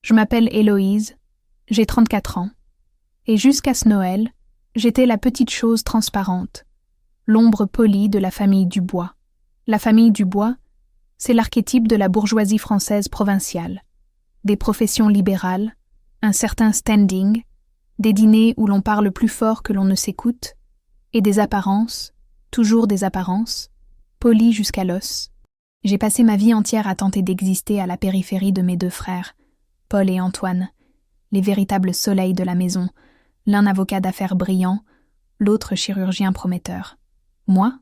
Je m'appelle Héloïse, j'ai 34 ans, et jusqu'à ce Noël, j'étais la petite chose transparente, l'ombre polie de la famille Dubois. La famille Dubois, c'est l'archétype de la bourgeoisie française provinciale. Des professions libérales, un certain standing, des dîners où l'on parle plus fort que l'on ne s'écoute, et des apparences, toujours des apparences, polies jusqu'à l'os. J'ai passé ma vie entière à tenter d'exister à la périphérie de mes deux frères, Paul et Antoine, les véritables soleils de la maison, l'un avocat d'affaires brillant, l'autre chirurgien prometteur. Moi,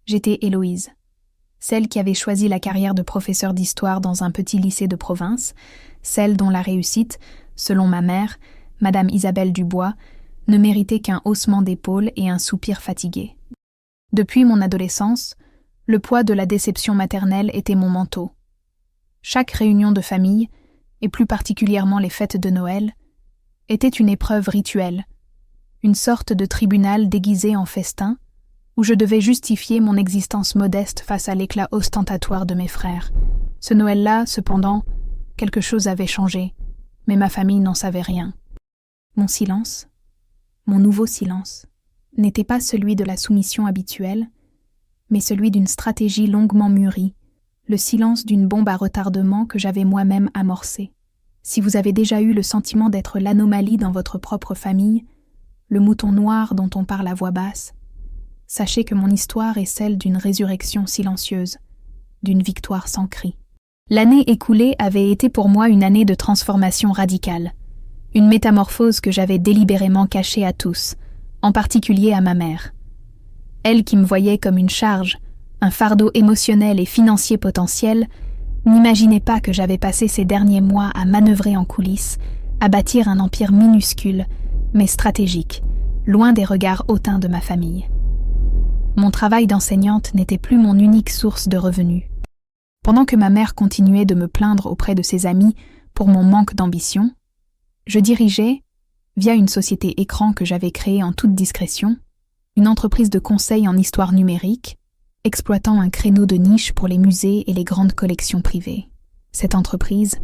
j'étais Héloïse, celle qui avait choisi la carrière de professeur d'histoire dans un petit lycée de province, celle dont la réussite, selon ma mère, Madame Isabelle Dubois, ne méritait qu'un haussement d'épaules et un soupir fatigué. Depuis mon adolescence, le poids de la déception maternelle était mon manteau. Chaque réunion de famille, et plus particulièrement les fêtes de Noël, était une épreuve rituelle, une sorte de tribunal déguisé en festin, où je devais justifier mon existence modeste face à l'éclat ostentatoire de mes frères. Ce Noël-là, cependant, quelque chose avait changé, mais ma famille n'en savait rien. Mon silence, mon nouveau silence, n'était pas celui de la soumission habituelle, mais celui d'une stratégie longuement mûrie, le silence d'une bombe à retardement que j'avais moi-même amorcée. Si vous avez déjà eu le sentiment d'être l'anomalie dans votre propre famille, le mouton noir dont on parle à voix basse, sachez que mon histoire est celle d'une résurrection silencieuse, d'une victoire sans cri. L'année écoulée avait été pour moi une année de transformation radicale, une métamorphose que j'avais délibérément cachée à tous, en particulier à ma mère. Elle qui me voyait comme une charge, un fardeau émotionnel et financier potentiel, n'imaginait pas que j'avais passé ces derniers mois à manœuvrer en coulisses, à bâtir un empire minuscule, mais stratégique, loin des regards hautains de ma famille. Mon travail d'enseignante n'était plus mon unique source de revenus. Pendant que ma mère continuait de me plaindre auprès de ses amis pour mon manque d'ambition, je dirigeais, via une société écran que j'avais créée en toute discrétion, une entreprise de conseil en histoire numérique, exploitant un créneau de niche pour les musées et les grandes collections privées. Cette entreprise,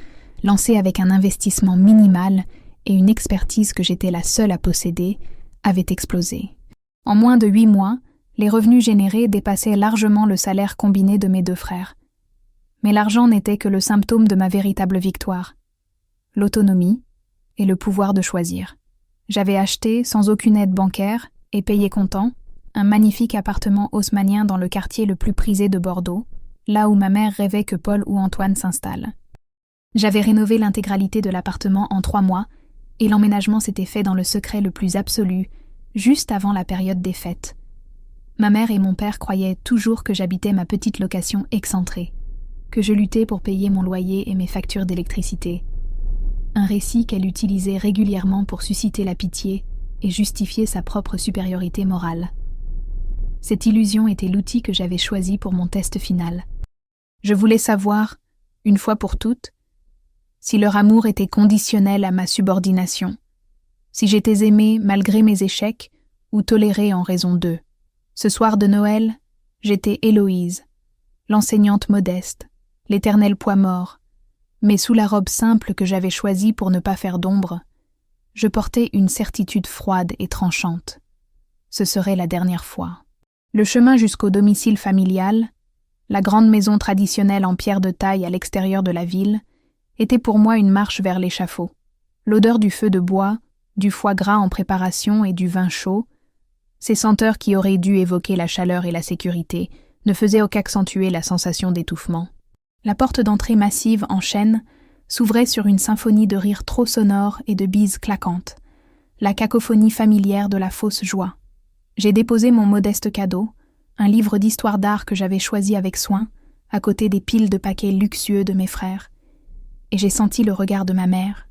lancée avec un investissement minimal et une expertise que j'étais la seule à posséder, avait explosé. En moins de 8 mois, les revenus générés dépassaient largement le salaire combiné de mes deux frères. Mais l'argent n'était que le symptôme de ma véritable victoire. L'autonomie et le pouvoir de choisir. J'avais acheté, sans aucune aide bancaire, et payé comptant, un magnifique appartement haussmannien dans le quartier le plus prisé de Bordeaux, là où ma mère rêvait que Paul ou Antoine s'installent. J'avais rénové l'intégralité de l'appartement en 3 mois, et l'emménagement s'était fait dans le secret le plus absolu, juste avant la période des fêtes. Ma mère et mon père croyaient toujours que j'habitais ma petite location excentrée, que je luttais pour payer mon loyer et mes factures d'électricité. Un récit qu'elle utilisait régulièrement pour susciter la pitié et justifier sa propre supériorité morale. Cette illusion était l'outil que j'avais choisi pour mon test final. Je voulais savoir, une fois pour toutes, si leur amour était conditionnel à ma subordination, si j'étais aimée malgré mes échecs ou tolérée en raison d'eux. Ce soir de Noël, j'étais Héloïse, l'enseignante modeste, l'éternel poids mort, mais sous la robe simple que j'avais choisie pour ne pas faire d'ombre, je portais une certitude froide et tranchante. Ce serait la dernière fois. Le chemin jusqu'au domicile familial, la grande maison traditionnelle en pierre de taille à l'extérieur de la ville, était pour moi une marche vers l'échafaud. L'odeur du feu de bois, du foie gras en préparation et du vin chaud, ces senteurs qui auraient dû évoquer la chaleur et la sécurité, ne faisaient qu'accentuer la sensation d'étouffement. La porte d'entrée massive en chêne s'ouvrait sur une symphonie de rires trop sonores et de bises claquantes, la cacophonie familière de la fausse joie. J'ai déposé mon modeste cadeau, un livre d'histoire d'art que j'avais choisi avec soin, à côté des piles de paquets luxueux de mes frères, et j'ai senti le regard de ma mère,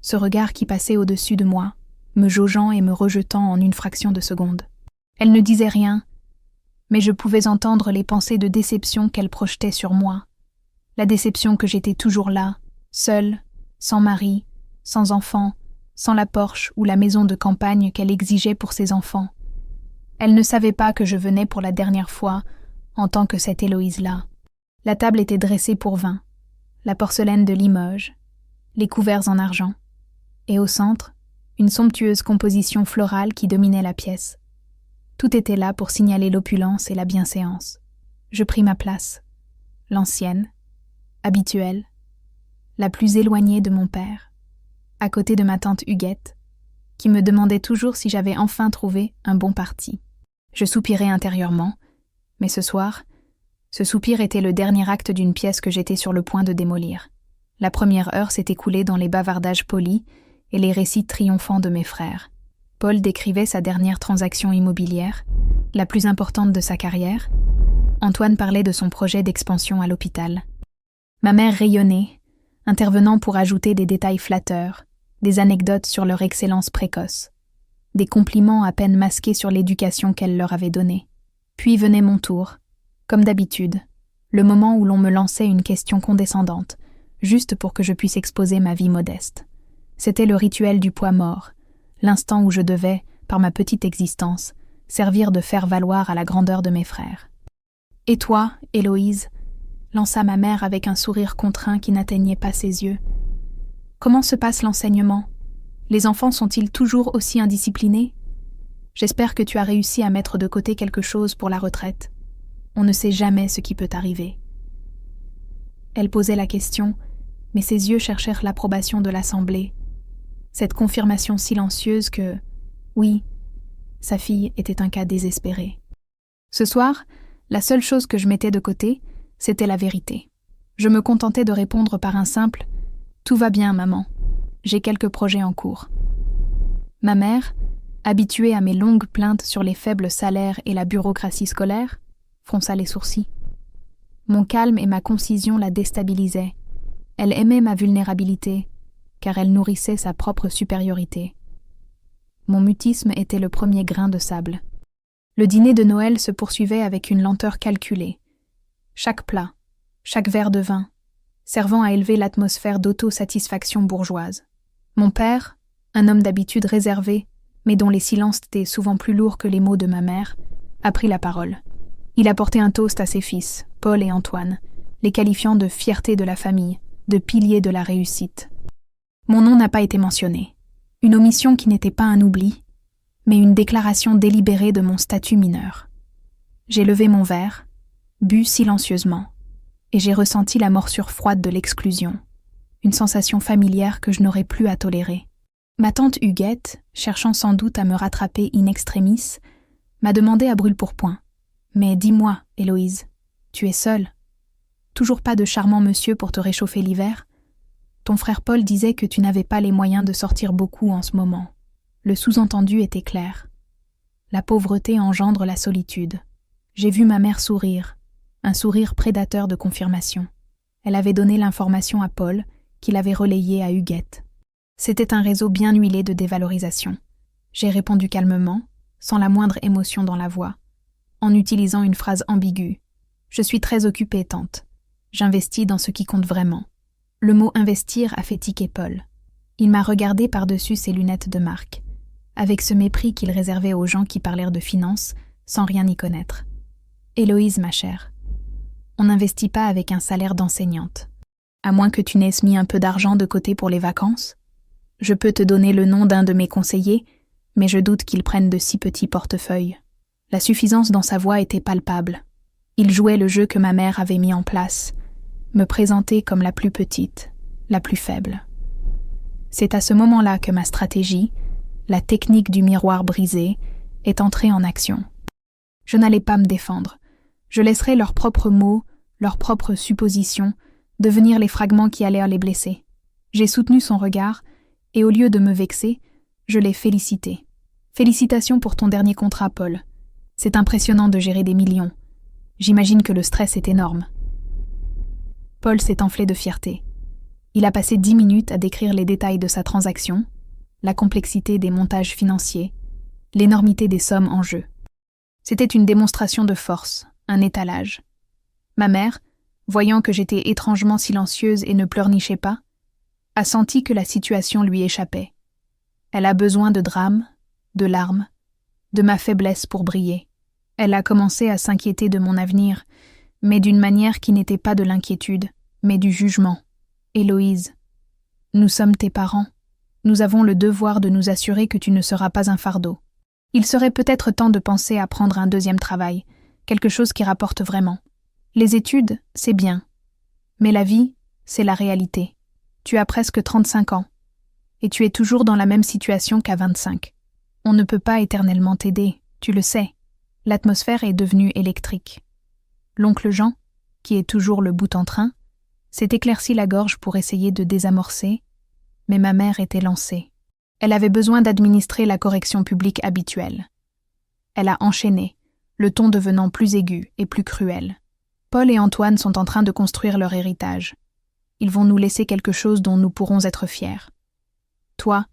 ce regard qui passait au-dessus de moi, me jaugeant et me rejetant en une fraction de seconde. Elle ne disait rien, mais je pouvais entendre les pensées de déception qu'elle projetait sur moi, la déception que j'étais toujours là, seule, sans mari, sans enfant, sans la Porsche ou la maison de campagne qu'elle exigeait pour ses enfants. Elle ne savait pas que je venais pour la dernière fois en tant que cette Héloïse-là. La table était dressée pour 20, la porcelaine de Limoges, les couverts en argent, et au centre, une somptueuse composition florale qui dominait la pièce. Tout était là pour signaler l'opulence et la bienséance. Je pris ma place, l'ancienne, habituelle, la plus éloignée de mon père, à côté de ma tante Huguette, qui me demandait toujours si j'avais enfin trouvé un bon parti. Je soupirais intérieurement, mais ce soir, ce soupir était le dernier acte d'une pièce que j'étais sur le point de démolir. La première heure s'est écoulée dans les bavardages polis et les récits triomphants de mes frères. Paul décrivait sa dernière transaction immobilière, la plus importante de sa carrière. Antoine parlait de son projet d'expansion à l'hôpital. Ma mère rayonnait, intervenant pour ajouter des détails flatteurs, des anecdotes sur leur excellence précoce, des compliments à peine masqués sur l'éducation qu'elle leur avait donnée. Puis venait mon tour, comme d'habitude, le moment où l'on me lançait une question condescendante, juste pour que je puisse exposer ma vie modeste. C'était le rituel du poids mort, l'instant où je devais, par ma petite existence, servir de faire-valoir à la grandeur de mes frères. « Et toi, Héloïse ?» lança ma mère avec un sourire contraint qui n'atteignait pas ses yeux. « Comment se passe l'enseignement? Les enfants sont-ils toujours aussi indisciplinés? J'espère que tu as réussi à mettre de côté quelque chose pour la retraite. On ne sait jamais ce qui peut arriver. » Elle posait la question, mais ses yeux cherchèrent l'approbation de l'assemblée. Cette confirmation silencieuse que, oui, sa fille était un cas désespéré. Ce soir, la seule chose que je mettais de côté, c'était la vérité. Je me contentais de répondre par un simple « Tout va bien, maman. J'ai quelques projets en cours. » Ma mère, habituée à mes longues plaintes sur les faibles salaires et la bureaucratie scolaire, fronça les sourcils. Mon calme et ma concision la déstabilisaient. Elle aimait ma vulnérabilité, car elle nourrissait sa propre supériorité. Mon mutisme était le premier grain de sable. Le dîner de Noël se poursuivait avec une lenteur calculée. Chaque plat, chaque verre de vin, servant à élever l'atmosphère d'autosatisfaction bourgeoise. Mon père, un homme d'habitude réservé, mais dont les silences étaient souvent plus lourds que les mots de ma mère, a pris la parole. Il a porté un toast à ses fils, Paul et Antoine, les qualifiant de fierté de la famille, de piliers de la réussite. Mon nom n'a pas été mentionné, une omission qui n'était pas un oubli, mais une déclaration délibérée de mon statut mineur. J'ai levé mon verre, bu silencieusement, et j'ai ressenti la morsure froide de l'exclusion, une sensation familière que je n'aurais plus à tolérer. Ma tante Huguette, cherchant sans doute à me rattraper in extremis, m'a demandé à brûle-pourpoint. « Mais dis-moi, Héloïse, tu es seule? Toujours pas de charmant monsieur pour te réchauffer l'hiver? Ton frère Paul disait que tu n'avais pas les moyens de sortir beaucoup en ce moment. » Le sous-entendu était clair. La pauvreté engendre la solitude. J'ai vu ma mère sourire, un sourire prédateur de confirmation. Elle avait donné l'information à Paul, qui l'avait relayée à Huguette. C'était un réseau bien huilé de dévalorisation. J'ai répondu calmement, sans la moindre émotion dans la voix, en utilisant une phrase ambiguë. « Je suis très occupée, tante. J'investis dans ce qui compte vraiment. » Le mot « investir » a fait tiquer Paul. Il m'a regardé par-dessus ses lunettes de marque, avec ce mépris qu'il réservait aux gens qui parlèrent de finances sans rien y connaître. « Héloïse, ma chère, on n'investit pas avec un salaire d'enseignante. À moins que tu n'aies mis un peu d'argent de côté pour les vacances. Je peux te donner le nom d'un de mes conseillers, mais je doute qu'il prenne de si petits portefeuilles. » La suffisance dans sa voix était palpable. Il jouait le jeu que ma mère avait mis en place, me présenter comme la plus petite, la plus faible. C'est à ce moment-là que ma stratégie, la technique du miroir brisé, est entrée en action. Je n'allais pas me défendre. Je laisserais leurs propres mots, leurs propres suppositions, devenir les fragments qui allèrent les blesser. J'ai soutenu son regard, et au lieu de me vexer, je l'ai félicité. « Félicitations pour ton dernier contrat, Paul. C'est impressionnant de gérer des millions. J'imagine que le stress est énorme. » Paul s'est enflé de fierté. Il a passé 10 minutes à décrire les détails de sa transaction, la complexité des montages financiers, l'énormité des sommes en jeu. C'était une démonstration de force, un étalage. Ma mère, voyant que j'étais étrangement silencieuse et ne pleurnichais pas, a senti que la situation lui échappait. Elle a besoin de drames, de larmes, de ma faiblesse pour briller. Elle a commencé à s'inquiéter de mon avenir, mais d'une manière qui n'était pas de l'inquiétude, mais du jugement. « Héloïse, Nous sommes tes parents. Nous avons le devoir de nous assurer que tu ne seras pas un fardeau. Il serait peut-être temps de penser à prendre un deuxième travail, quelque chose qui rapporte vraiment. Les études, c'est bien. Mais la vie, c'est la réalité. Tu as presque 35 ans. Et tu es toujours dans la même situation qu'à 25. On ne peut pas éternellement t'aider, tu le sais. L'atmosphère est devenue électrique. L'oncle Jean, qui est toujours le bout en train, s'est éclairci la gorge pour essayer de désamorcer, mais ma mère était lancée. Elle avait besoin d'administrer la correction publique habituelle. Elle a enchaîné, le ton devenant plus aigu et plus cruel. Paul et Antoine sont en train de construire leur héritage. Ils vont nous laisser quelque chose dont nous pourrons être fiers. Toi,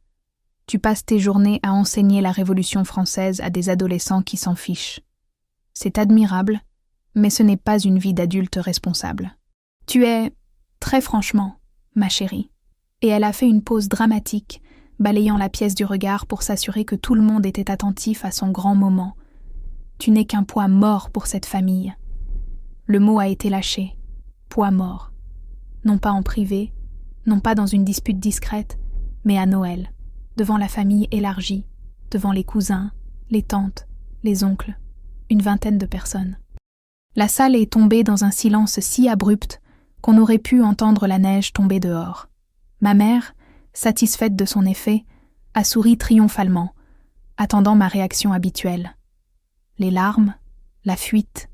tu passes tes journées à enseigner la Révolution française à des adolescents qui s'en fichent. C'est admirable, mais ce n'est pas une vie d'adulte responsable. Tu es, très franchement, ma chérie. Et elle a fait une pause dramatique, balayant la pièce du regard pour s'assurer que tout le monde était attentif à son grand moment. Tu n'es qu'un poids mort pour cette famille. Le mot a été lâché. Poids mort. Non pas en privé, non pas dans une dispute discrète, mais à Noël, devant la famille élargie, devant les cousins, les tantes, les oncles, une vingtaine de personnes. La salle est tombée dans un silence si abrupt qu'on aurait pu entendre la neige tomber dehors. Ma mère, satisfaite de son effet, a souri triomphalement, attendant ma réaction habituelle. Les larmes, la fuite,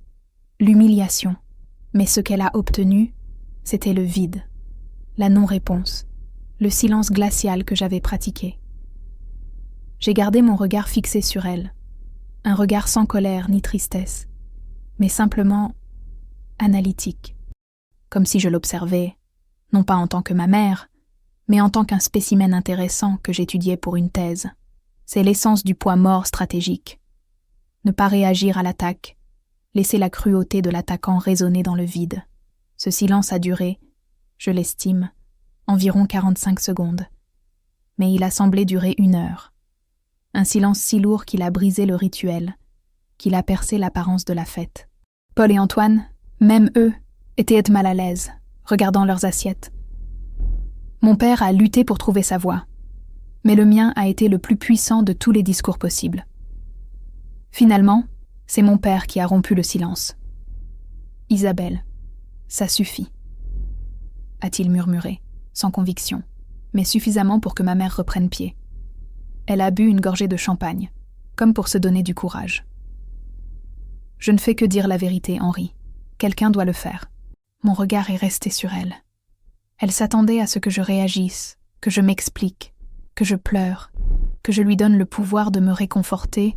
l'humiliation. Mais ce qu'elle a obtenu, c'était le vide, la non-réponse, le silence glacial que j'avais pratiqué. J'ai gardé mon regard fixé sur elle, un regard sans colère ni tristesse, mais simplement analytique, comme si je l'observais, non pas en tant que ma mère, mais en tant qu'un spécimen intéressant que j'étudiais pour une thèse. C'est l'essence du poids mort stratégique. Ne pas réagir à l'attaque, laisser la cruauté de l'attaquant résonner dans le vide. Ce silence a duré, je l'estime, environ 45 secondes. Mais il a semblé durer 1 heure. Un silence si lourd qu'il a brisé le rituel, qu'il a percé l'apparence de la fête. Paul et Antoine, même eux, étaient mal à l'aise, regardant leurs assiettes. Mon père a lutté pour trouver sa voix, mais le mien a été le plus puissant de tous les discours possibles. Finalement, c'est mon père qui a rompu le silence. « Isabelle, ça suffit », a-t-il murmuré, sans conviction, mais suffisamment pour que ma mère reprenne pied. Elle a bu une gorgée de champagne, comme pour se donner du courage. « Je ne fais que dire la vérité, Henri. Quelqu'un doit le faire. » Mon regard est resté sur elle. Elle s'attendait à ce que je réagisse, que je m'explique, que je pleure, que je lui donne le pouvoir de me réconforter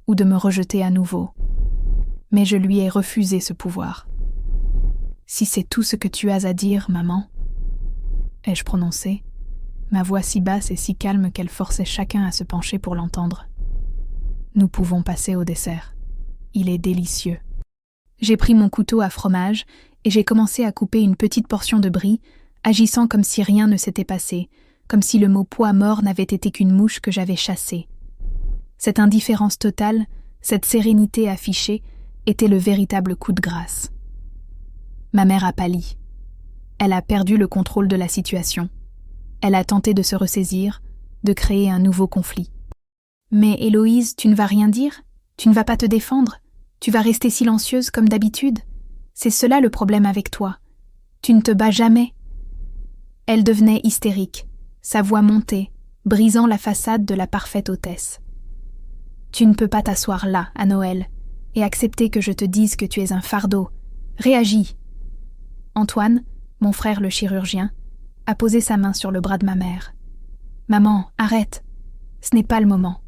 ou de me rejeter à nouveau. Mais je lui ai refusé ce pouvoir. « Si c'est tout ce que tu as à dire, maman, » ai-je prononcé, ma voix si basse et si calme qu'elle forçait chacun à se pencher pour l'entendre. « Nous pouvons passer au dessert. Il est délicieux. » J'ai pris mon couteau à fromage et j'ai commencé à couper une petite portion de brie, agissant comme si rien ne s'était passé, comme si le mot poids mort n'avait été qu'une mouche que j'avais chassée. Cette indifférence totale, cette sérénité affichée, était le véritable coup de grâce. Ma mère a pâli. Elle a perdu le contrôle de la situation. Elle a tenté de se ressaisir, de créer un nouveau conflit. « Mais Héloïse, tu ne vas rien dire? Tu ne vas pas te défendre? Tu vas rester silencieuse comme d'habitude? C'est cela le problème avec toi. Tu ne te bats jamais. » Elle devenait hystérique, sa voix montait, brisant la façade de la parfaite hôtesse. « Tu ne peux pas t'asseoir là, à Noël, et accepter que je te dise que tu es un fardeau. Réagis !» Antoine, mon frère le chirurgien, a posé sa main sur le bras de ma mère. « Maman, arrête. Ce n'est pas le moment. »«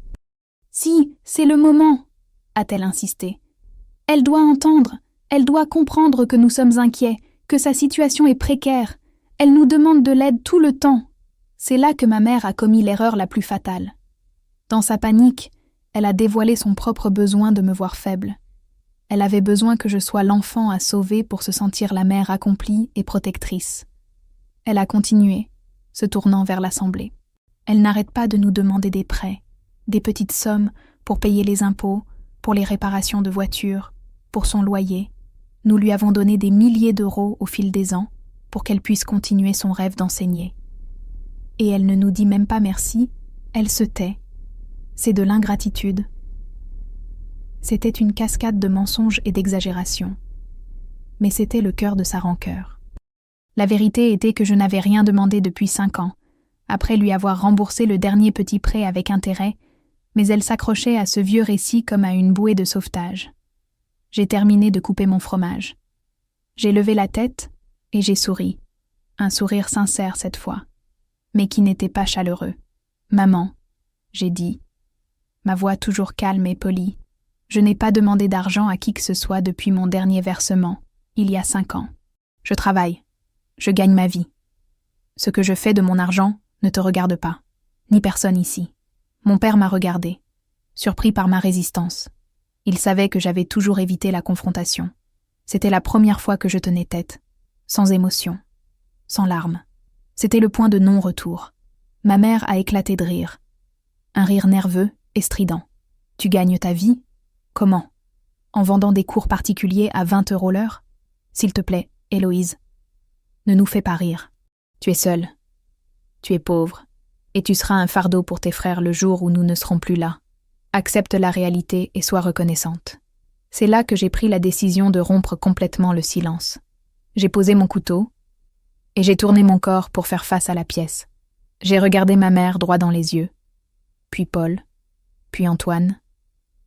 Si, c'est le moment !» a-t-elle insisté. « Elle doit entendre, elle doit comprendre que nous sommes inquiets, que sa situation est précaire. Elle nous demande de l'aide tout le temps. » C'est là que ma mère a commis l'erreur la plus fatale. Dans sa panique, elle a dévoilé son propre besoin de me voir faible. Elle avait besoin que je sois l'enfant à sauver pour se sentir la mère accomplie et protectrice. Elle a continué, se tournant vers l'Assemblée. Elle n'arrête pas de nous demander des prêts, des petites sommes pour payer les impôts, pour les réparations de voitures, pour son loyer. Nous lui avons donné des milliers d'euros au fil des ans pour qu'elle puisse continuer son rêve d'enseigner. Et elle ne nous dit même pas merci, elle se tait. C'est de l'ingratitude. C'était une cascade de mensonges et d'exagérations. Mais c'était le cœur de sa rancœur. La vérité était que je n'avais rien demandé depuis 5 ans, après lui avoir remboursé le dernier petit prêt avec intérêt, mais elle s'accrochait à ce vieux récit comme à une bouée de sauvetage. J'ai terminé de couper mon fromage. J'ai levé la tête et j'ai souri. Un sourire sincère cette fois, mais qui n'était pas chaleureux. « Maman », j'ai dit, ma voix toujours calme et polie, je n'ai pas demandé d'argent à qui que ce soit depuis mon dernier versement, il y a 5 ans. Je travaille, je gagne ma vie. Ce que je fais de mon argent ne te regarde pas, ni personne ici. Mon père m'a regardé, surpris par ma résistance. Il savait que j'avais toujours évité la confrontation. C'était la première fois que je tenais tête, sans émotion, sans larmes. C'était le point de non-retour. Ma mère a éclaté de rire. Un rire nerveux et strident. « Tu gagnes ta vie ? Comment ? En vendant des cours particuliers à 20 € l'heure ? S'il te plaît, Héloïse, ne nous fais pas rire. Tu es seule. Tu es pauvre. Et tu seras un fardeau pour tes frères le jour où nous ne serons plus là. Accepte la réalité et sois reconnaissante. » C'est là que j'ai pris la décision de rompre complètement le silence. J'ai posé mon couteau et j'ai tourné mon corps pour faire face à la pièce. J'ai regardé ma mère droit dans les yeux, puis Paul, puis Antoine,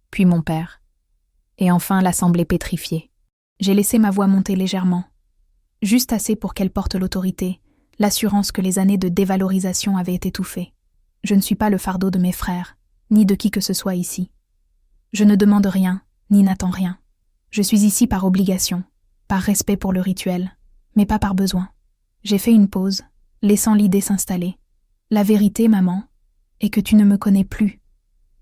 puis mon père, et enfin l'assemblée pétrifiée. J'ai laissé ma voix monter légèrement, juste assez pour qu'elle porte l'autorité, l'assurance que les années de dévalorisation avaient étouffée. Je ne suis pas le fardeau de mes frères, ni de qui que ce soit ici. Je ne demande rien, ni n'attends rien. Je suis ici par obligation, par respect pour le rituel, mais pas par besoin. J'ai fait une pause, laissant l'idée s'installer. La vérité, maman, est que tu ne me connais plus.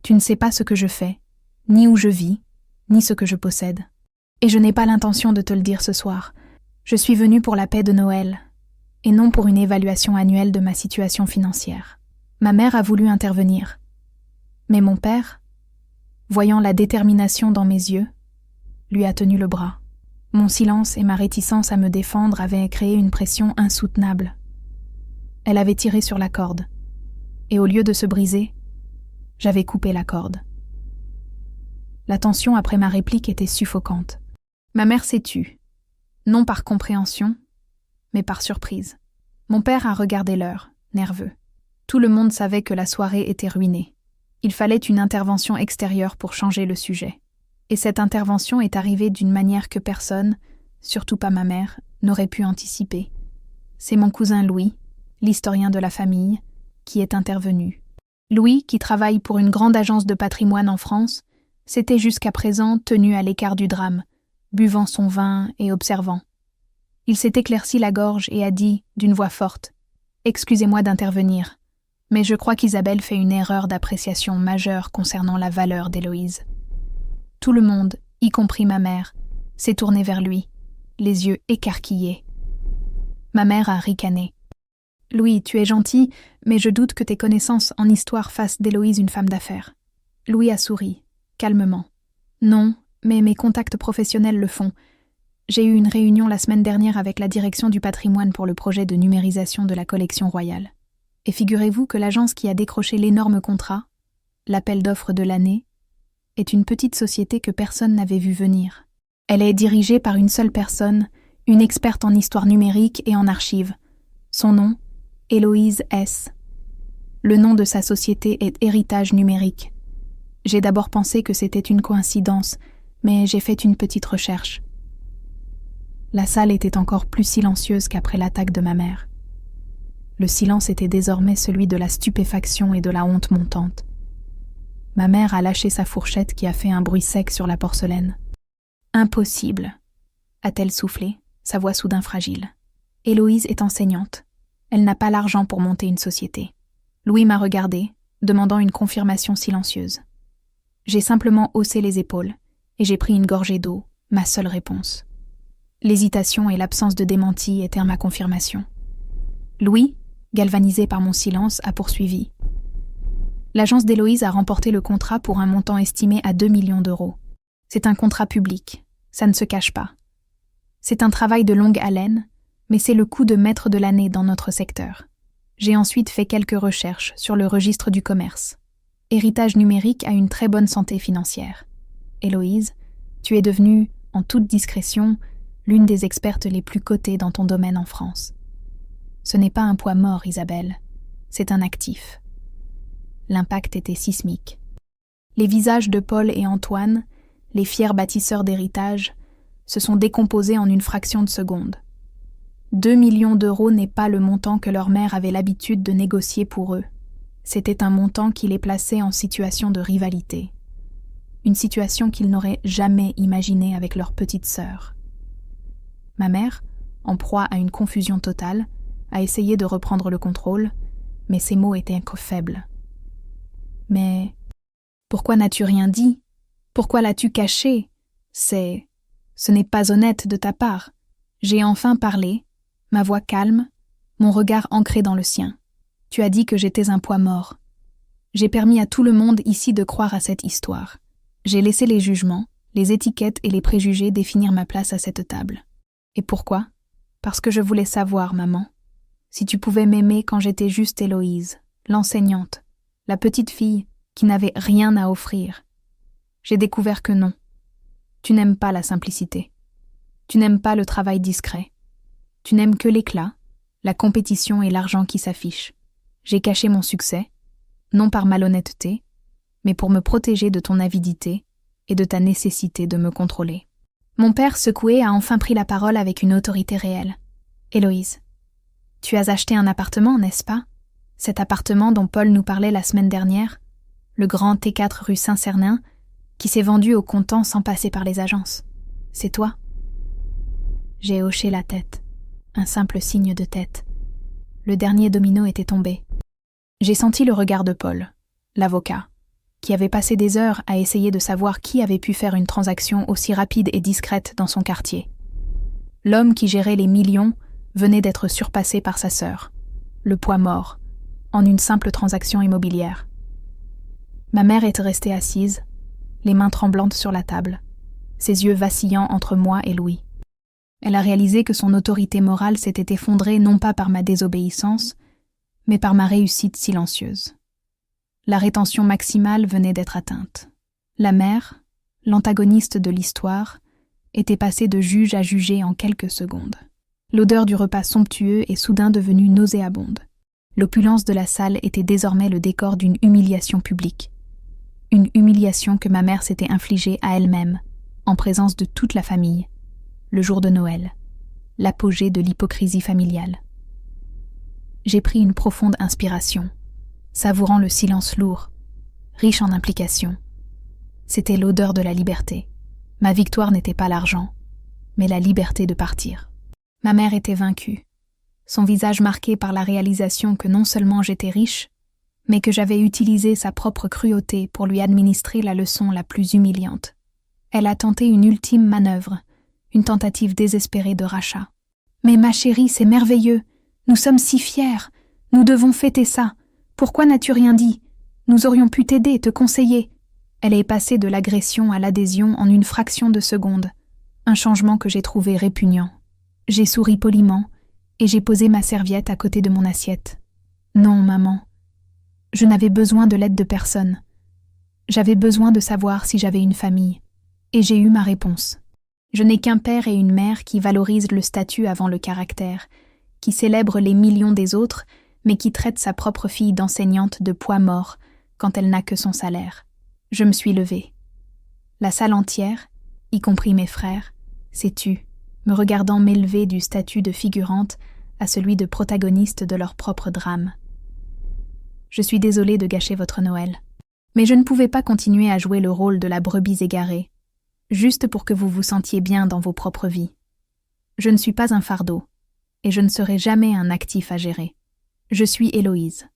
Tu ne sais pas ce que je fais, ni où je vis, ni ce que je possède. Et je n'ai pas l'intention de te le dire ce soir. Je suis venue pour la paix de Noël, et non pour une évaluation annuelle de ma situation financière. Ma mère a voulu intervenir. Mais mon père, voyant la détermination dans mes yeux, lui a tenu le bras. Mon silence et ma réticence à me défendre avaient créé une pression insoutenable. Elle avait tiré sur la corde, et au lieu de se briser, j'avais coupé la corde. La tension après ma réplique était suffocante. Ma mère s'est tue, non par compréhension, mais par surprise. Mon père a regardé l'heure, nerveux. Tout le monde savait que la soirée était ruinée. Il fallait une intervention extérieure pour changer le sujet. Et cette intervention est arrivée d'une manière que personne, surtout pas ma mère, n'aurait pu anticiper. C'est mon cousin Louis, l'historien de la famille, qui est intervenu. Louis, qui travaille pour une grande agence de patrimoine en France, s'était jusqu'à présent tenu à l'écart du drame, buvant son vin et observant. Il s'est éclairci la gorge et a dit, d'une voix forte, « Excusez-moi d'intervenir, mais je crois qu'Isabelle fait une erreur d'appréciation majeure concernant la valeur d'Héloïse. » Tout le monde, y compris ma mère, s'est tourné vers lui, les yeux écarquillés. Ma mère a ricané. « Louis, tu es gentil, mais je doute que tes connaissances en histoire fassent d'Héloïse une femme d'affaires. » Louis a souri, calmement. « Non, mais mes contacts professionnels le font. J'ai eu une réunion la semaine dernière avec la direction du patrimoine pour le projet de numérisation de la collection royale. Et figurez-vous que l'agence qui a décroché l'énorme contrat, l'appel d'offres de l'année, est une petite société que personne n'avait vu venir. Elle est dirigée par une seule personne, une experte en histoire numérique et en archives. Son nom, Héloïse S. Le nom de sa société est Héritage Numérique. J'ai d'abord pensé que c'était une coïncidence, mais j'ai fait une petite recherche. La salle était encore plus silencieuse qu'après l'attaque de ma mère. Le silence était désormais celui de la stupéfaction et de la honte montante. Ma mère a lâché sa fourchette qui a fait un bruit sec sur la porcelaine. « Impossible !» a-t-elle soufflé, sa voix soudain fragile. « Héloïse est enseignante. Elle n'a pas l'argent pour monter une société. » Louis m'a regardé, demandant une confirmation silencieuse. J'ai simplement haussé les épaules et j'ai pris une gorgée d'eau, ma seule réponse. L'hésitation et l'absence de démenti étaient ma confirmation. Louis, galvanisé par mon silence, a poursuivi. L'agence d'Héloïse a remporté le contrat pour un montant estimé à 2 millions d'euros. C'est un contrat public, ça ne se cache pas. C'est un travail de longue haleine, mais c'est le coup de maître de l'année dans notre secteur. J'ai ensuite fait quelques recherches sur le registre du commerce. Héritage numérique a une très bonne santé financière. Héloïse, tu es devenue, en toute discrétion, l'une des expertes les plus cotées dans ton domaine en France. Ce n'est pas un poids mort, Isabelle, c'est un actif. L'impact était sismique. Les visages de Paul et Antoine, les fiers bâtisseurs d'héritage, se sont décomposés en une fraction de seconde. 2 millions d'euros n'est pas le montant que leur mère avait l'habitude de négocier pour eux. C'était un montant qui les plaçait en situation de rivalité. Une situation qu'ils n'auraient jamais imaginée avec leur petite sœur. Ma mère, en proie à une confusion totale, a essayé de reprendre le contrôle, mais ses mots étaient faibles. « Mais pourquoi n'as-tu rien dit? Pourquoi l'as-tu caché? Ce n'est pas honnête de ta part. » J'ai enfin parlé, ma voix calme, mon regard ancré dans le sien. Tu as dit que j'étais un poids mort. J'ai permis à tout le monde ici de croire à cette histoire. J'ai laissé les jugements, les étiquettes et les préjugés définir ma place à cette table. Et pourquoi? Parce que je voulais savoir, maman, si tu pouvais m'aimer quand j'étais juste Héloïse, l'enseignante, la petite fille qui n'avait rien à offrir. J'ai découvert que non. Tu n'aimes pas la simplicité. Tu n'aimes pas le travail discret. Tu n'aimes que l'éclat, la compétition et l'argent qui s'affichent. J'ai caché mon succès, non par malhonnêteté, mais pour me protéger de ton avidité et de ta nécessité de me contrôler. Mon père, secoué, a enfin pris la parole avec une autorité réelle. « Héloïse, tu as acheté un appartement, n'est-ce pas? Cet appartement dont Paul nous parlait la semaine dernière, le grand T4 rue Saint-Cernin, qui s'est vendu au comptant sans passer par les agences. C'est toi ?» J'ai hoché la tête, un simple signe de tête. Le dernier domino était tombé. J'ai senti le regard de Paul, l'avocat, qui avait passé des heures à essayer de savoir qui avait pu faire une transaction aussi rapide et discrète dans son quartier. L'homme qui gérait les millions venait d'être surpassé par sa sœur, le poids mort, en une simple transaction immobilière. Ma mère était restée assise, les mains tremblantes sur la table, ses yeux vacillant entre moi et Louis. Elle a réalisé que son autorité morale s'était effondrée non pas par ma désobéissance, mais par ma réussite silencieuse. La rétention maximale venait d'être atteinte. La mère, l'antagoniste de l'histoire, était passée de juge à jugé en quelques secondes. L'odeur du repas somptueux est soudain devenue nauséabonde. L'opulence de la salle était désormais le décor d'une humiliation publique. Une humiliation que ma mère s'était infligée à elle-même, en présence de toute la famille, le jour de Noël, l'apogée de l'hypocrisie familiale. J'ai pris une profonde inspiration, savourant le silence lourd, riche en implications. C'était l'odeur de la liberté. Ma victoire n'était pas l'argent, mais la liberté de partir. Ma mère était vaincue, son visage marqué par la réalisation que non seulement j'étais riche, mais que j'avais utilisé sa propre cruauté pour lui administrer la leçon la plus humiliante. Elle a tenté une ultime manœuvre, une tentative désespérée de rachat. « Mais ma chérie, c'est merveilleux. Nous sommes si fiers. Nous devons fêter ça. Pourquoi n'as-tu rien dit? Nous aurions pu t'aider, te conseiller. » Elle est passée de l'agression à l'adhésion en une fraction de seconde. Un changement que j'ai trouvé répugnant. J'ai souri poliment et j'ai posé ma serviette à côté de mon assiette. « Non, maman. Je n'avais besoin de l'aide de personne. J'avais besoin de savoir si j'avais une famille. Et j'ai eu ma réponse. Je n'ai qu'un père et une mère qui valorisent le statut avant le caractère, qui célèbrent les millions des autres, mais qui traitent sa propre fille d'enseignante de poids mort quand elle n'a que son salaire. Je me suis levée. La salle entière, y compris mes frères, s'est tue, me regardant m'élever du statut de figurante à celui de protagoniste de leur propre drame. Je suis désolée de gâcher votre Noël, mais je ne pouvais pas continuer à jouer le rôle de la brebis égarée, juste pour que vous vous sentiez bien dans vos propres vies. Je ne suis pas un fardeau, et je ne serai jamais un actif à gérer. Je suis Héloïse.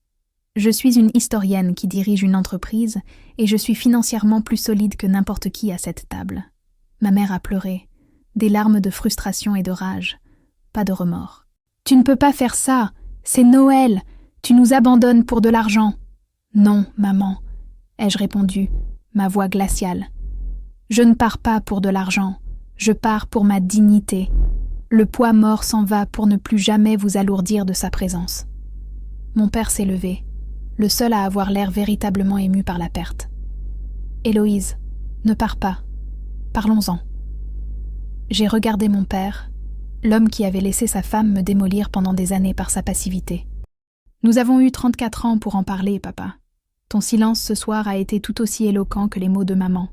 Je suis une historienne qui dirige une entreprise, et je suis financièrement plus solide que n'importe qui à cette table. Ma mère a pleuré, des larmes de frustration et de rage, pas de remords. « Tu ne peux pas faire ça, c'est Noël, tu nous abandonnes pour de l'argent. »« Non, maman, » ai-je répondu, ma voix glaciale. « Je ne pars pas pour de l'argent, je pars pour ma dignité. Le poids mort s'en va pour ne plus jamais vous alourdir de sa présence. » Mon père s'est levé, le seul à avoir l'air véritablement ému par la perte. « Héloïse, ne pars pas. Parlons-en. » J'ai regardé mon père, l'homme qui avait laissé sa femme me démolir pendant des années par sa passivité. « Nous avons eu 34 ans pour en parler, papa. Ton silence ce soir a été tout aussi éloquent que les mots de maman.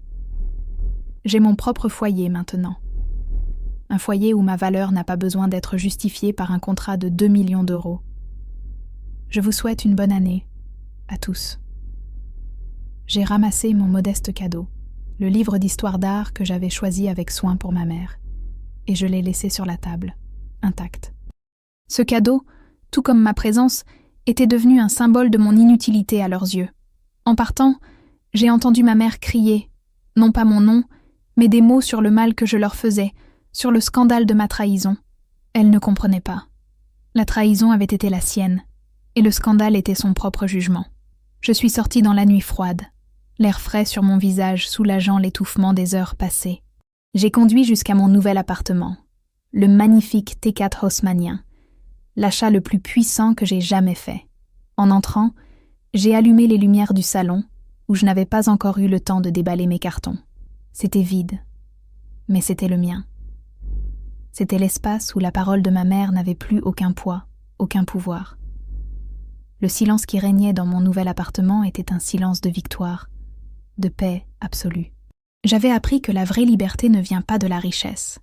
J'ai mon propre foyer maintenant. Un foyer où ma valeur n'a pas besoin d'être justifiée par un contrat de 2 millions d'euros. Je vous souhaite une bonne année, à tous. » J'ai ramassé mon modeste cadeau, le livre d'histoire d'art que j'avais choisi avec soin pour ma mère, et je l'ai laissé sur la table, intact. Ce cadeau, tout comme ma présence, était devenu un symbole de mon inutilité à leurs yeux. En partant, j'ai entendu ma mère crier, non pas mon nom, mais des mots sur le mal que je leur faisais, sur le scandale de ma trahison. Elle ne comprenait pas. La trahison avait été la sienne, et le scandale était son propre jugement. Je suis sortie dans la nuit froide, l'air frais sur mon visage soulageant l'étouffement des heures passées. J'ai conduit jusqu'à mon nouvel appartement, le magnifique T4 haussmannien, l'achat le plus puissant que j'ai jamais fait. En entrant, j'ai allumé les lumières du salon, où je n'avais pas encore eu le temps de déballer mes cartons. C'était vide, mais c'était le mien. C'était l'espace où la parole de ma mère n'avait plus aucun poids, aucun pouvoir. Le silence qui régnait dans mon nouvel appartement était un silence de victoire, de paix absolue. J'avais appris que la vraie liberté ne vient pas de la richesse,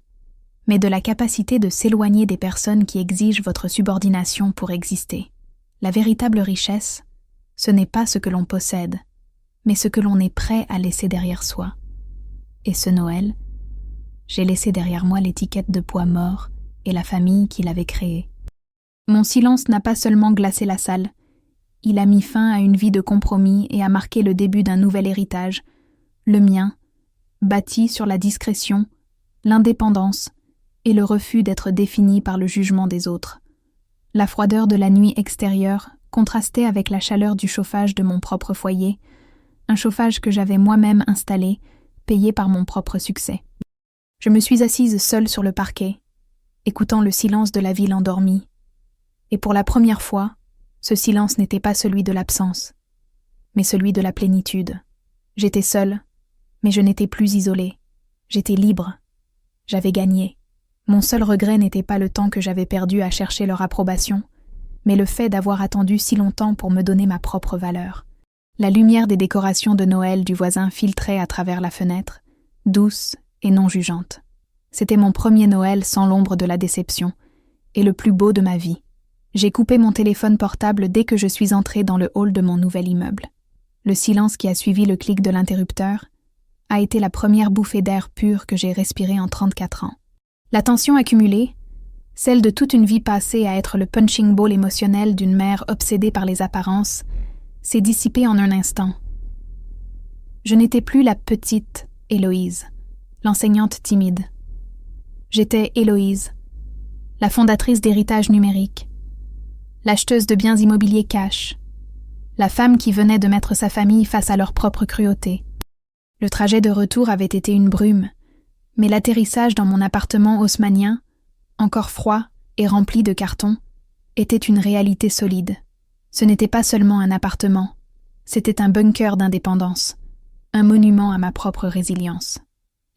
mais de la capacité de s'éloigner des personnes qui exigent votre subordination pour exister. La véritable richesse, ce n'est pas ce que l'on possède, mais ce que l'on est prêt à laisser derrière soi. Et ce Noël, j'ai laissé derrière moi l'étiquette de poids mort et la famille qui l'avait créée. Mon silence n'a pas seulement glacé la salle, il a mis fin à une vie de compromis et a marqué le début d'un nouvel héritage, le mien, bâti sur la discrétion, l'indépendance et le refus d'être défini par le jugement des autres. La froideur de la nuit extérieure contrastait avec la chaleur du chauffage de mon propre foyer, un chauffage que j'avais moi-même installé, payé par mon propre succès. Je me suis assise seule sur le parquet, écoutant le silence de la ville endormie, et pour la première fois, ce silence n'était pas celui de l'absence, mais celui de la plénitude. J'étais seule, mais je n'étais plus isolée. J'étais libre. J'avais gagné. Mon seul regret n'était pas le temps que j'avais perdu à chercher leur approbation, mais le fait d'avoir attendu si longtemps pour me donner ma propre valeur. La lumière des décorations de Noël du voisin filtrait à travers la fenêtre, douce et non jugeante. C'était mon premier Noël sans l'ombre de la déception, et le plus beau de ma vie. J'ai coupé mon téléphone portable dès que je suis entrée dans le hall de mon nouvel immeuble. Le silence qui a suivi le clic de l'interrupteur a été la première bouffée d'air pur que j'ai respirée en 34 ans. La tension accumulée, celle de toute une vie passée à être le punching ball émotionnel d'une mère obsédée par les apparences, s'est dissipée en un instant. Je n'étais plus la petite Héloïse, l'enseignante timide. J'étais Héloïse, la fondatrice d'Héritage Numérique, l'acheteuse de biens immobiliers cash, la femme qui venait de mettre sa famille face à leur propre cruauté. Le trajet de retour avait été une brume, mais l'atterrissage dans mon appartement haussmannien, encore froid et rempli de cartons, était une réalité solide. Ce n'était pas seulement un appartement, c'était un bunker d'indépendance, un monument à ma propre résilience.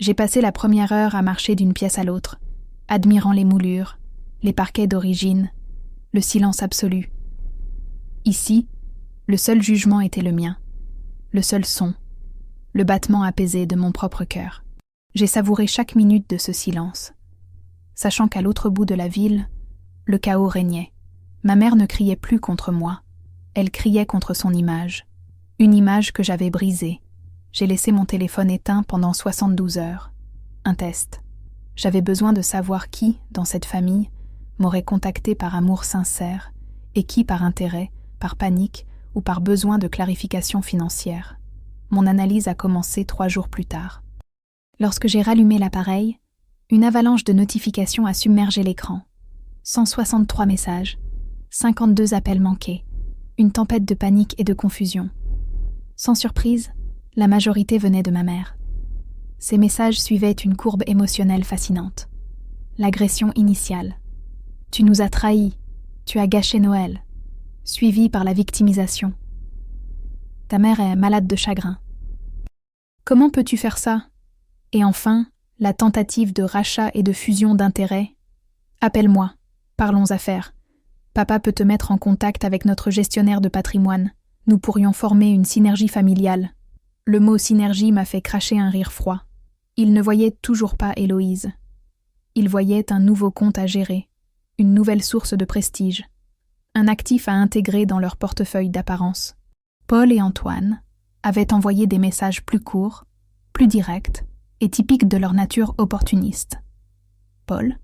J'ai passé la première heure à marcher d'une pièce à l'autre, admirant les moulures, les parquets d'origine, le silence absolu. Ici, le seul jugement était le mien, le seul son, le battement apaisé de mon propre cœur. J'ai savouré chaque minute de ce silence, sachant qu'à l'autre bout de la ville, le chaos régnait. Ma mère ne criait plus contre moi, elle criait contre son image, une image que j'avais brisée. J'ai laissé mon téléphone éteint pendant 72 heures. Un test. J'avais besoin de savoir qui, dans cette famille, m'aurait contacté par amour sincère et qui par intérêt, par panique ou par besoin de clarification financière. Mon analyse a commencé 3 jours plus tard. Lorsque j'ai rallumé l'appareil, une avalanche de notifications a submergé l'écran. 163 messages, 52 appels manqués, une tempête de panique et de confusion. Sans surprise, la majorité venait de ma mère. Ces messages suivaient une courbe émotionnelle fascinante. L'agression initiale. Tu nous as trahis. Tu as gâché Noël. suivi par la victimisation. Ta mère est malade de chagrin. Comment peux-tu faire ça? Et enfin, la tentative de rachat et de fusion d'intérêts. Appelle-moi, parlons affaires. Papa peut te mettre en contact avec notre gestionnaire de patrimoine. Nous pourrions former une synergie familiale. Le mot synergie m'a fait cracher un rire froid. Il ne voyait toujours pas Héloïse. Il voyait un nouveau compte à gérer, une nouvelle source de prestige, un actif à intégrer dans leur portefeuille d'apparence. Paul et Antoine avaient envoyé des messages plus courts, plus directs et typiques de leur nature opportuniste. Paul,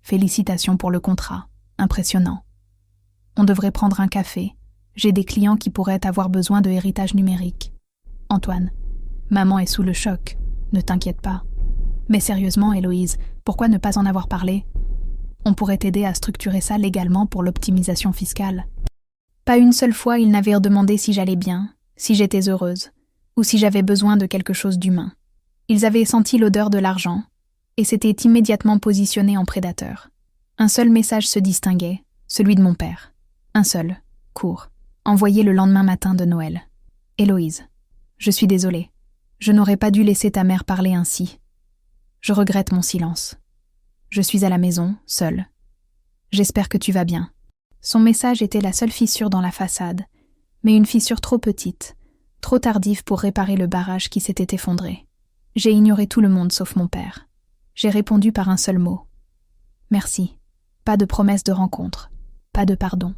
félicitations pour le contrat, impressionnant. On devrait prendre un café, j'ai des clients qui pourraient avoir besoin de héritage numérique. Antoine, maman est sous le choc, ne t'inquiète pas. Mais sérieusement, Héloïse, pourquoi ne pas en avoir parlé? On pourrait t'aider à structurer ça légalement pour l'optimisation fiscale. Pas une seule fois ils n'avaient redemandé si j'allais bien, si j'étais heureuse, ou si j'avais besoin de quelque chose d'humain. Ils avaient senti l'odeur de l'argent, et s'étaient immédiatement positionnés en prédateurs. Un seul message se distinguait, celui de mon père. Un seul, court, envoyé le lendemain matin de Noël. Héloïse, je suis désolée. Je n'aurais pas dû laisser ta mère parler ainsi. Je regrette mon silence. Je suis à la maison, seule. J'espère que tu vas bien. Son message était la seule fissure dans la façade, mais une fissure trop petite, trop tardive pour réparer le barrage qui s'était effondré. J'ai ignoré tout le monde sauf mon père. J'ai répondu par un seul mot. Merci. Pas de promesse de rencontre. Pas de pardon.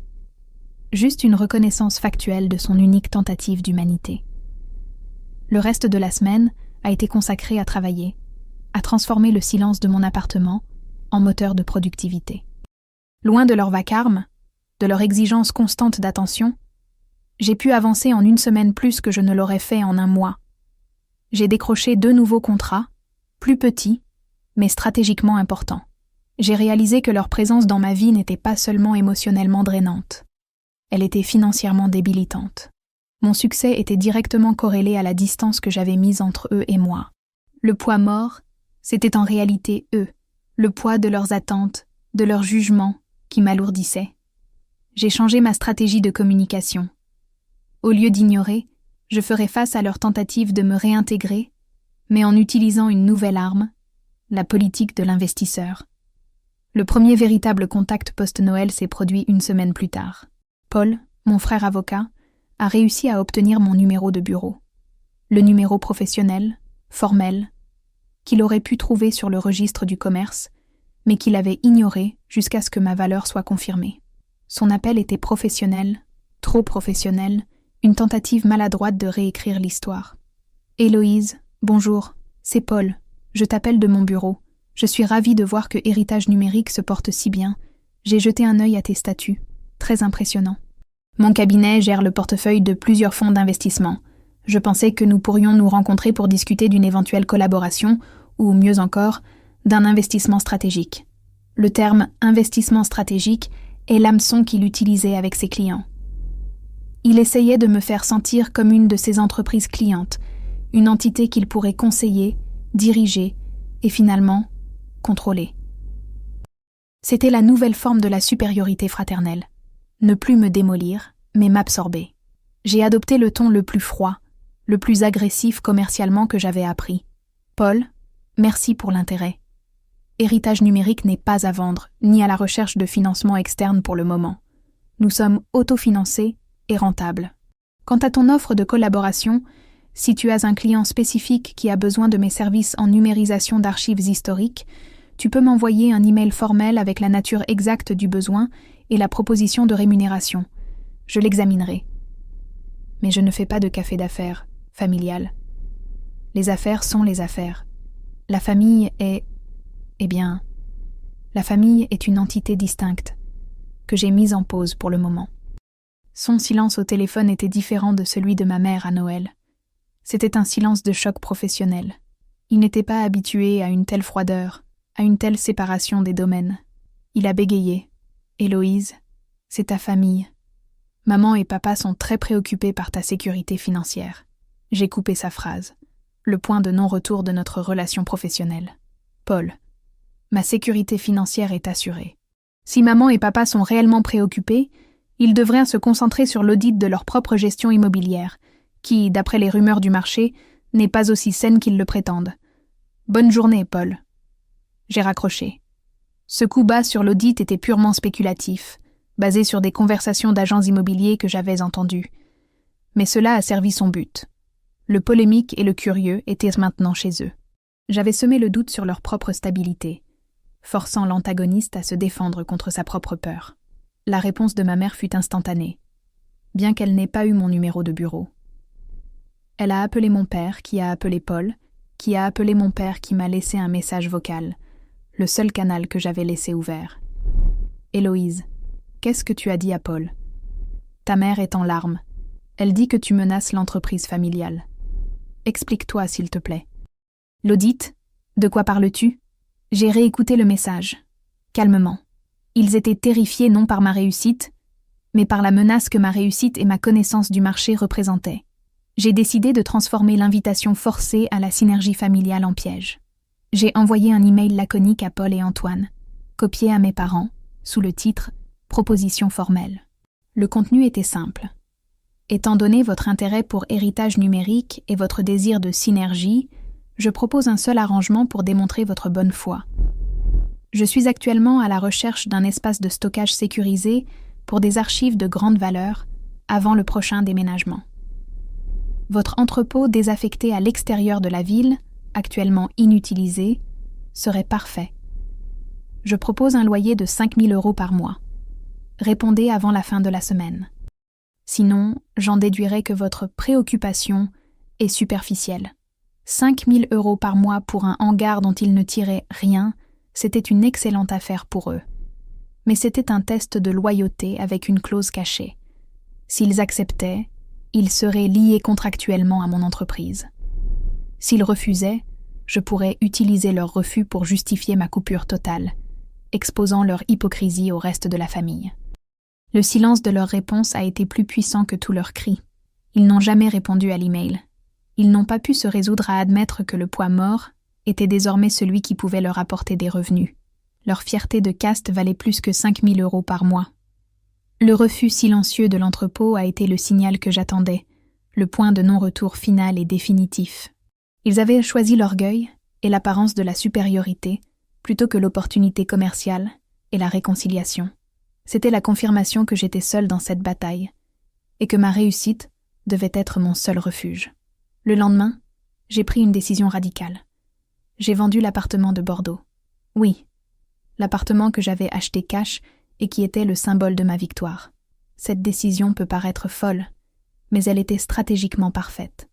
Juste une reconnaissance factuelle de son unique tentative d'humanité. Le reste de la semaine a été consacré à travailler, à transformer le silence de mon appartement en moteur de productivité. Loin de leur vacarme, de leur exigence constante d'attention, j'ai pu avancer en une semaine plus que je ne l'aurais fait en un mois. J'ai décroché 2 nouveaux contrats, plus petits, mais stratégiquement importants. J'ai réalisé que leur présence dans ma vie n'était pas seulement émotionnellement drainante. Elle était financièrement débilitante. Mon succès était directement corrélé à la distance que j'avais mise entre eux et moi. Le poids mort, c'était en réalité eux, le poids de leurs attentes, de leurs jugements, qui m'alourdissaient. J'ai changé ma stratégie de communication. Au lieu d'ignorer, je ferai face à leur tentative de me réintégrer, mais en utilisant une nouvelle arme, la politique de l'investisseur. Le premier véritable contact post-Noël s'est produit une semaine plus tard. Paul, mon frère avocat, a réussi à obtenir mon numéro de bureau. Le numéro professionnel, formel, qu'il aurait pu trouver sur le registre du commerce, mais qu'il avait ignoré jusqu'à ce que ma valeur soit confirmée. Son appel était professionnel, trop professionnel, une tentative maladroite de réécrire l'histoire. « Héloïse, bonjour, c'est Paul. Je t'appelle de mon bureau. Je suis ravie de voir que Héritage Numérique se porte si bien. J'ai jeté un œil à tes statuts. Très impressionnant. Mon cabinet gère le portefeuille de plusieurs fonds d'investissement. Je pensais que nous pourrions nous rencontrer pour discuter d'une éventuelle collaboration, ou mieux encore, d'un investissement stratégique. Le terme « investissement stratégique » est l'hameçon qu'il utilisait avec ses clients. Il essayait de me faire sentir comme une de ses entreprises clientes, une entité qu'il pourrait conseiller, diriger et finalement contrôler. C'était la nouvelle forme de la supériorité fraternelle. Ne plus me démolir, mais m'absorber. J'ai adopté le ton le plus froid, le plus agressif commercialement que j'avais appris. Paul, merci pour l'intérêt. Héritage Numérique n'est pas à vendre, ni à la recherche de financement externe pour le moment. Nous sommes autofinancés et rentables. Quant à ton offre de collaboration, si tu as un client spécifique qui a besoin de mes services en numérisation d'archives historiques, tu peux m'envoyer un email formel avec la nature exacte du besoin et la proposition de rémunération. Je l'examinerai. Mais je ne fais pas de café d'affaires, familial. Les affaires sont les affaires. La famille est... Eh bien, la famille est une entité distincte, que j'ai mise en pause pour le moment. Son silence au téléphone était différent de celui de ma mère à Noël. C'était un silence de choc professionnel. Il n'était pas habitué à une telle froideur, à une telle séparation des domaines. Il a bégayé. « Héloïse, c'est ta famille. Maman et papa sont très préoccupés par ta sécurité financière. » J'ai coupé sa phrase. Le point de non-retour de notre relation professionnelle. Paul. Ma sécurité financière est assurée. Si maman et papa sont réellement préoccupés, Ils devraient se concentrer sur l'audit de leur propre gestion immobilière, qui, d'après les rumeurs du marché, n'est pas aussi saine qu'ils le prétendent. Bonne journée, Paul. J'ai raccroché. Ce coup bas sur l'audit était purement spéculatif, basé sur des conversations d'agents immobiliers que j'avais entendues. Mais cela a servi son but. Le polémique et le curieux étaient maintenant chez eux. J'avais semé le doute sur leur propre stabilité, forçant l'antagoniste à se défendre contre sa propre peur. La réponse de ma mère fut instantanée, bien qu'elle n'ait pas eu mon numéro de bureau. Elle a appelé mon père, qui a appelé Paul, qui a appelé mon père, qui m'a laissé un message vocal, le seul canal que j'avais laissé ouvert. « Héloïse, qu'est-ce que tu as dit à Paul ? Ta mère est en larmes. Elle dit que tu menaces l'entreprise familiale. Explique-toi, s'il te plaît. » « L'audit ? De quoi parles-tu ? » J'ai réécouté le message. Calmement. Ils étaient terrifiés non par ma réussite, mais par la menace que ma réussite et ma connaissance du marché représentaient. J'ai décidé de transformer l'invitation forcée à la synergie familiale en piège. J'ai envoyé un email laconique à Paul et Antoine, copié à mes parents, sous le titre « Proposition formelle ». Le contenu était simple. Étant donné votre intérêt pour héritage numérique et votre désir de synergie, je propose un seul arrangement pour démontrer votre bonne foi. Je suis actuellement à la recherche d'un espace de stockage sécurisé pour des archives de grande valeur avant le prochain déménagement. Votre entrepôt désaffecté à l'extérieur de la ville, actuellement inutilisé, serait parfait. Je propose un loyer de 5 000 € par mois. Répondez avant la fin de la semaine. Sinon, j'en déduirai que votre préoccupation est superficielle. 5 000 € par mois pour un hangar dont ils ne tiraient rien, c'était une excellente affaire pour eux. Mais c'était un test de loyauté avec une clause cachée. S'ils acceptaient, ils seraient liés contractuellement à mon entreprise. S'ils refusaient, je pourrais utiliser leur refus pour justifier ma coupure totale, exposant leur hypocrisie au reste de la famille. Le silence de leur réponse a été plus puissant que tous leurs cris. Ils n'ont jamais répondu à l'email. Ils n'ont pas pu se résoudre à admettre que le poids mort était désormais celui qui pouvait leur apporter des revenus. Leur fierté de caste valait plus que 5 000 € par mois. Le refus silencieux de l'entrepôt a été le signal que j'attendais, le point de non-retour final et définitif. Ils avaient choisi l'orgueil et l'apparence de la supériorité plutôt que l'opportunité commerciale et la réconciliation. C'était la confirmation que j'étais seule dans cette bataille et que ma réussite devait être mon seul refuge. Le lendemain, j'ai pris une décision radicale. J'ai vendu l'appartement de Bordeaux. Oui, l'appartement que j'avais acheté cash et qui était le symbole de ma victoire. Cette décision peut paraître folle, mais elle était stratégiquement parfaite.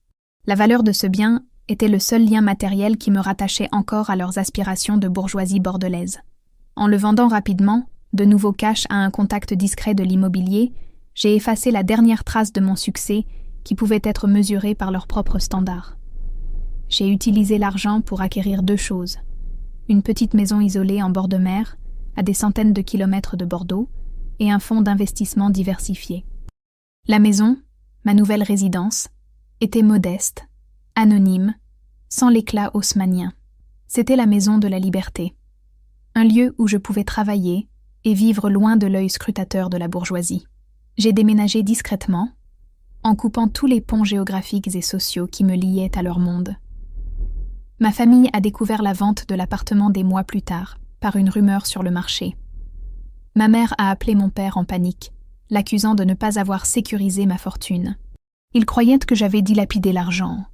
La valeur de ce bien était le seul lien matériel qui me rattachait encore à leurs aspirations de bourgeoisie bordelaise. En le vendant rapidement, de nouveau cash à un contact discret de l'immobilier, j'ai effacé la dernière trace de mon succès qui pouvait être mesurée par leurs propres standards. J'ai utilisé l'argent pour acquérir 2 choses. Une petite maison isolée en bord de mer, à des centaines de kilomètres de Bordeaux, et un fonds d'investissement diversifié. La maison, ma nouvelle résidence, était modeste, anonyme, sans l'éclat haussmannien. C'était la maison de la liberté. Un lieu où je pouvais travailler et vivre loin de l'œil scrutateur de la bourgeoisie. J'ai déménagé discrètement, en coupant tous les ponts géographiques et sociaux qui me liaient à leur monde. Ma famille a découvert la vente de l'appartement des mois plus tard, par une rumeur sur le marché. Ma mère a appelé mon père en panique, l'accusant de ne pas avoir sécurisé ma fortune. Il croyait que j'avais dilapidé l'argent,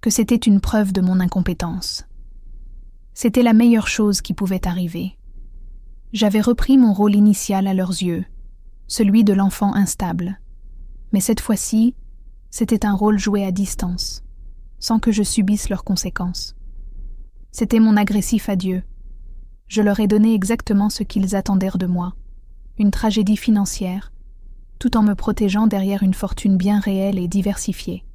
que c'était une preuve de mon incompétence. C'était la meilleure chose qui pouvait arriver. J'avais repris mon rôle initial à leurs yeux, celui de l'enfant instable. Mais cette fois-ci, c'était un rôle joué à distance, sans que je subisse leurs conséquences. C'était mon agressif adieu. Je leur ai donné exactement ce qu'ils attendèrent de moi, une tragédie financière, tout en me protégeant derrière une fortune bien réelle et diversifiée.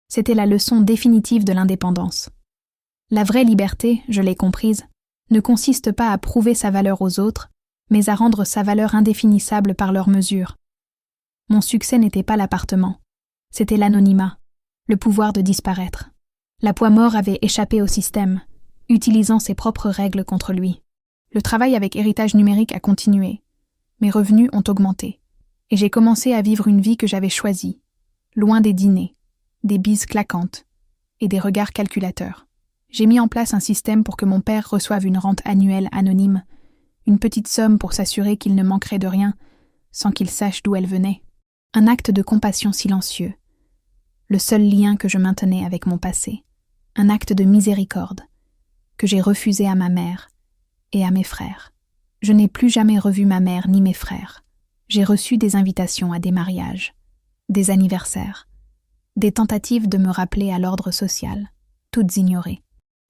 C'était la leçon définitive de l'indépendance. La vraie liberté, je l'ai comprise, ne consiste pas à prouver sa valeur aux autres, mais à rendre sa valeur indéfinissable par leur mesure. Mon succès n'était pas l'appartement, c'était l'anonymat, le pouvoir de disparaître. La poids mort avait échappé au système, utilisant ses propres règles contre lui. Le travail avec héritage numérique a continué. Mes revenus ont augmenté. Et j'ai commencé à vivre une vie que j'avais choisie, loin des dîners, des bises claquantes et des regards calculateurs. J'ai mis en place un système pour que mon père reçoive une rente annuelle anonyme, une petite somme pour s'assurer qu'il ne manquerait de rien, sans qu'il sache d'où elle venait. Un acte de compassion silencieux, le seul lien que je maintenais avec mon passé, un acte de miséricorde, que j'ai refusé à ma mère et à mes frères. Je n'ai plus jamais revu ma mère ni mes frères. J'ai reçu des invitations à des mariages, des anniversaires, des tentatives de me rappeler à l'ordre social, toutes ignorées.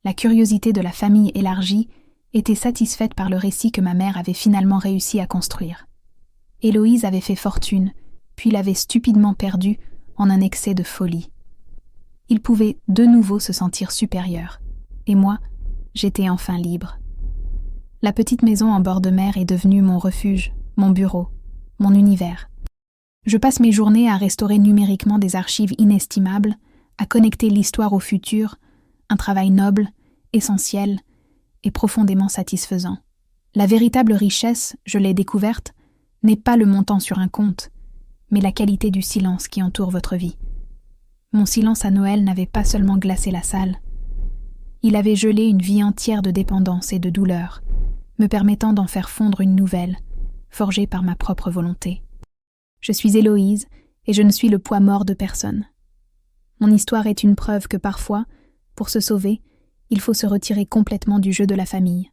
La curiosité de la famille élargie était satisfaite par le récit que ma mère avait finalement réussi à construire. Héloïse avait fait fortune, puis l'avait stupidement perdue en un excès de folie. Il pouvait de nouveau se sentir supérieur, et moi, j'étais enfin libre. La petite maison en bord de mer est devenue mon refuge, mon bureau, mon univers. Je passe mes journées à restaurer numériquement des archives inestimables, à connecter l'histoire au futur, un travail noble, essentiel et profondément satisfaisant. La véritable richesse, je l'ai découverte, n'est pas le montant sur un compte, mais la qualité du silence qui entoure votre vie. Mon silence à Noël n'avait pas seulement glacé la salle. Il avait gelé une vie entière de dépendance et de douleur, me permettant d'en faire fondre une nouvelle, forgée par ma propre volonté. Je suis Héloïse et je ne suis le poids mort de personne. Mon histoire est une preuve que parfois, pour se sauver, il faut se retirer complètement du jeu de la famille.